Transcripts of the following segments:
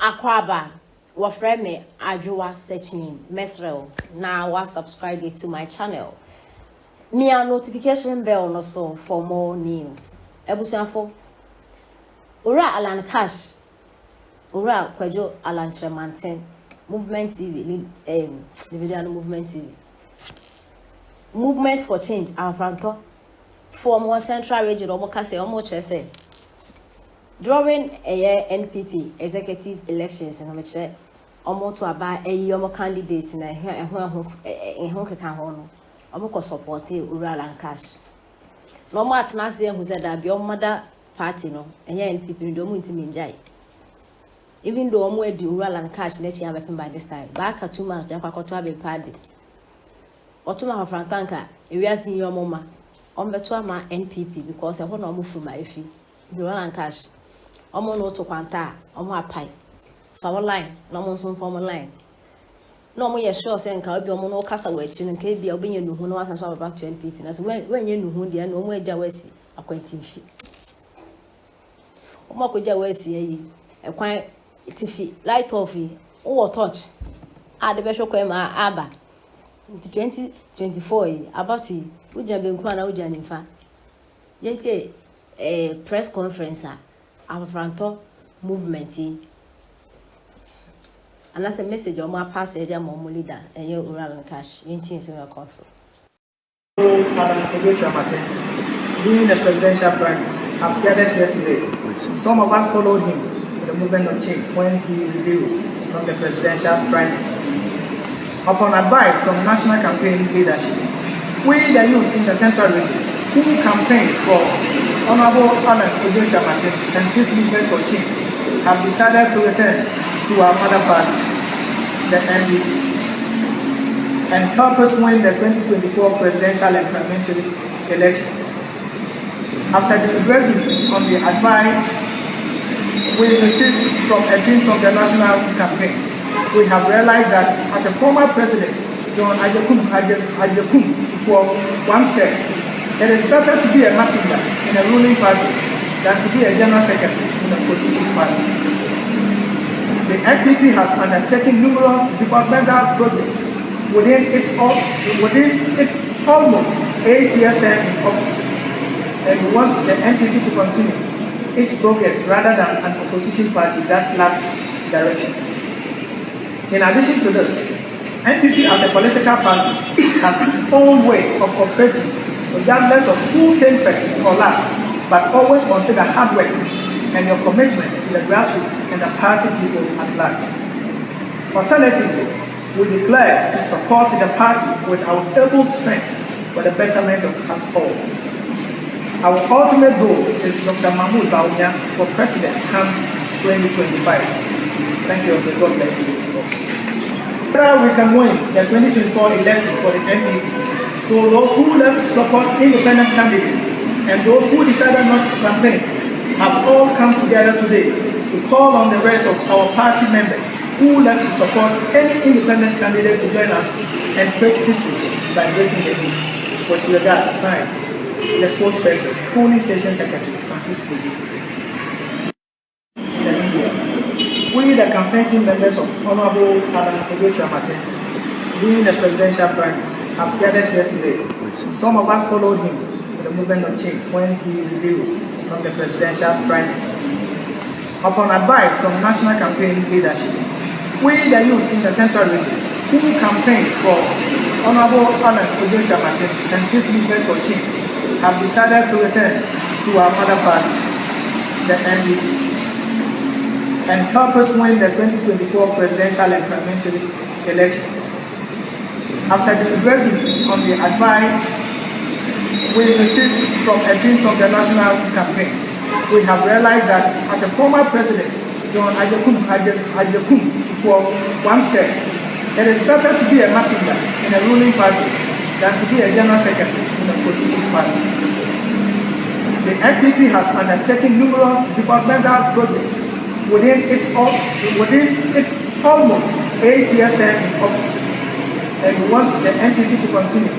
Akwaba, what friend me, Ajua search name, Mesrel. Now was subscribe to my channel. Me a notification bell no so for more news. Ebusianfo. Ura Alan Cash. Ura Kwejo Alan Tremanten. Movement TV. The video Movement TV. Movement for change. Afrafranto. For more central region, almost say. During a year NPP executive elections in which almost to about a young candidate in a home almost supporting Ural and Cash. No more Tanasia who said that your mother party no and here NPP don't want to minjai. Even though I'm with the Ural and Cash, let you have by this time. Back at 2 months, then Pacoto have a party. Otuma Afrafranto, we are seeing your mama on Betuama NPP because I want to move from my fee. Ural and Cash. Omo no to kwanta omo apai fa line no mo so form line no mo ye sure say nka obi omo no kasa wa achi nka bia obenye nuhu no asan so back to NPP na so when ye nuhu dia no mo agya wasi akwantifi omo akogya wasi ayi ekwan tifi light off wo touch a de be hwekwa ma aba 2024 about ugya benku na ugya nimfa yenti press conference Afrafranto movement and that's a message on my past area more leader and your Ural and Cash in your council. During the presidential primary, have gathered here today. Some of us followed him in the movement of change when he revealed from the presidential primaries. Upon advice from national campaign leadership, we the youth in the central region who campaigned for Honorable Alan and this movement for change have decided to return to our mother party, the NPP, and help us win the 2024 presidential and parliamentary elections. After deliberating on the advice we received from a team from the national campaign, we have realized that as a former president, John Ajekum once said, it is better to be a messenger in a ruling party than to be a general secretary in a opposition party. The NPP has undertaken numerous developmental projects within its almost 8 years term in office, and we want the NPP to continue its progress rather than an opposition party that lacks direction. In addition to this, NPP as a political party has its own way of operating, regardless of who came first or last, but always consider hard work and your commitment to the grassroots and the party people at large. Alternatively, we declare to support the party with our able strength for the betterment of us all. Our ultimate goal is Dr. Mahmoud Bawumia for President come 2025. Thank you, God bless you. We can win the 2024 election for the NPP. So those who left to support independent candidates and those who decided not to campaign have all come together today to call on the rest of our party members who left to support any independent candidate to join us and create history by breaking the deal. With regards, signed, the spokesperson, polling station secretary, Francisco. We, the campaign team members of Honorable Alan during the presidential primary, have gathered here today. Some of us followed him in the movement of change when he revealed from the presidential primaries. Upon advice from national campaign leadership, we the youth in the central region who campaigned for Honorable Alan and this movement for change have decided to return to our mother party, the NPP, and help us win the 2024 presidential and parliamentary elections. After deliberating on the advice we received from a team from the national campaign, we have realized that as a former president, John Ajekum once said, it is better to be a messenger in a ruling party than to be a general secretary in a opposition party. The NPP has undertaken numerous developmental projects within its almost 8 years term in office, and we want the NPP to continue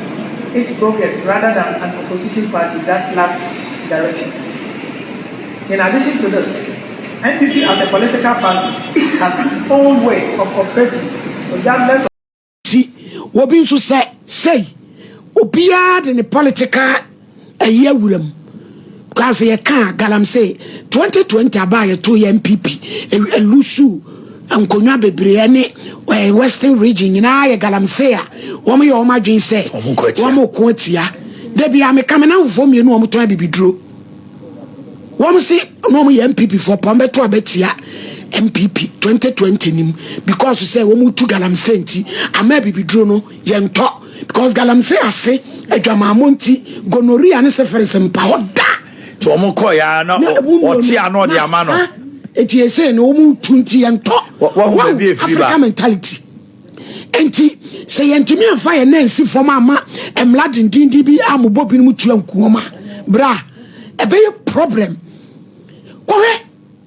its progress rather than an opposition party that lacks direction. In addition to this, NPP as a political party has its own way of operating, regardless of. See, what being so say, Obia than the political a year with them. Because they can't, Galam say, 2020 buy a 2 NPP, a Lusu, and Konabe Brienne, or Western region, in I Galam say, Woman, your margin say, one more quotia. There be a coming out for me, no more time be drew. One say, no more MPP for Pombeto Betia, MPP 2020 nim, because you say, Womu to Galam Senti, I may be drew no, yen talk, because Galam say, I say, a Jamamonti, gonorrhea and Seferism power da. Tomokoya, no, what's the amano? It is saying, no more 20 and talk. What will be a African mentality? Enti say enti me fire nancy for mama em ladin dindi bi amubobi mu tuam kuoma bra e be problem kore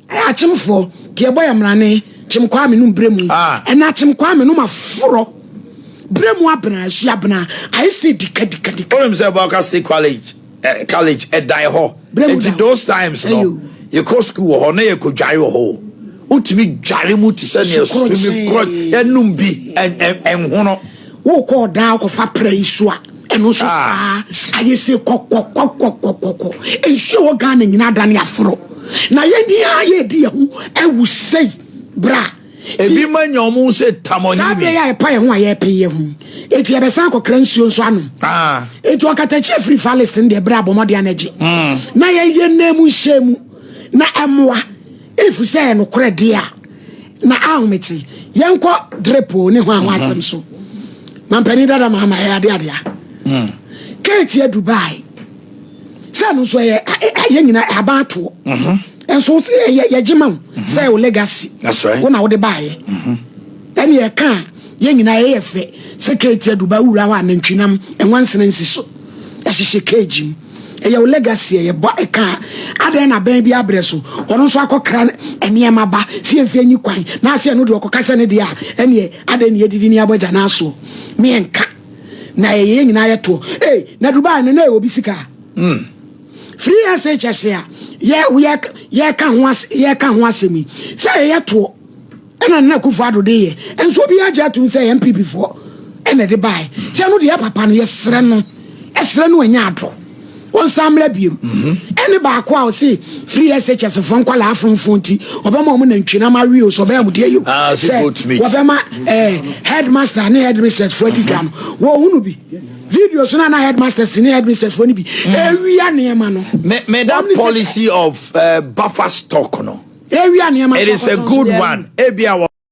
achimfo ke boy amrane chimkwa me no bremu e na chimkwa me no maforo bremu abna asu abna I say dikadikadi problem say about State college at die ho enti those times no you go school ho na you go jare ho utimi jare mu ti se ne asumi kro enum bi enhono wo ko da ko fa pra isu a eno so fa aye se kokokokokoko enhwe wo Ghana nyina da ne aforo na ye di aye di hu ewu sei bra ebi manya omu se tamoni na be ya pa ye ho aye pe ye hu eti e be san ko kra nsuo so anu eti o katachi free Palestine de bra bomode anaji na ye nemu nhemu na amwa if say no credit na ahometi yenko drepo ne ho asem so mampani dada mama ya de ade Kate ya Dubai say no so ye nyina abato enso ye gima say o legacy that's right wona wo de bae then ye kan ye nyina ye fe say Kate ya Dubai wura wa nantwinam enwansena nsi so ya hihye kejim eya legacy ye bo eka adan na ban bi abreso ono so akokra eniema ba sie mfe anyi kwan na se no de okokasa ne de a ene adan ne yedidi ne aboja na so me enka na ye nyina ye to na Dubai ne na e obi sika free SHS ya ye ka ho asemi say ye to ena na kufu ado de ye enso bi aja to say MPP for ene de bai se no de papa no ye sere no anya ado on samla biem ene ba kwa o say free SHS for nkwala afonfonti obama mo na ntwina ma wi o so ba mu de yo obama headmaster ne headmistress for digam wo hunu bi videos na headmaster ne headmistress for ni bi ewia ne ma no me that policy of buffer stock no ewia ne ma it is a good one ebia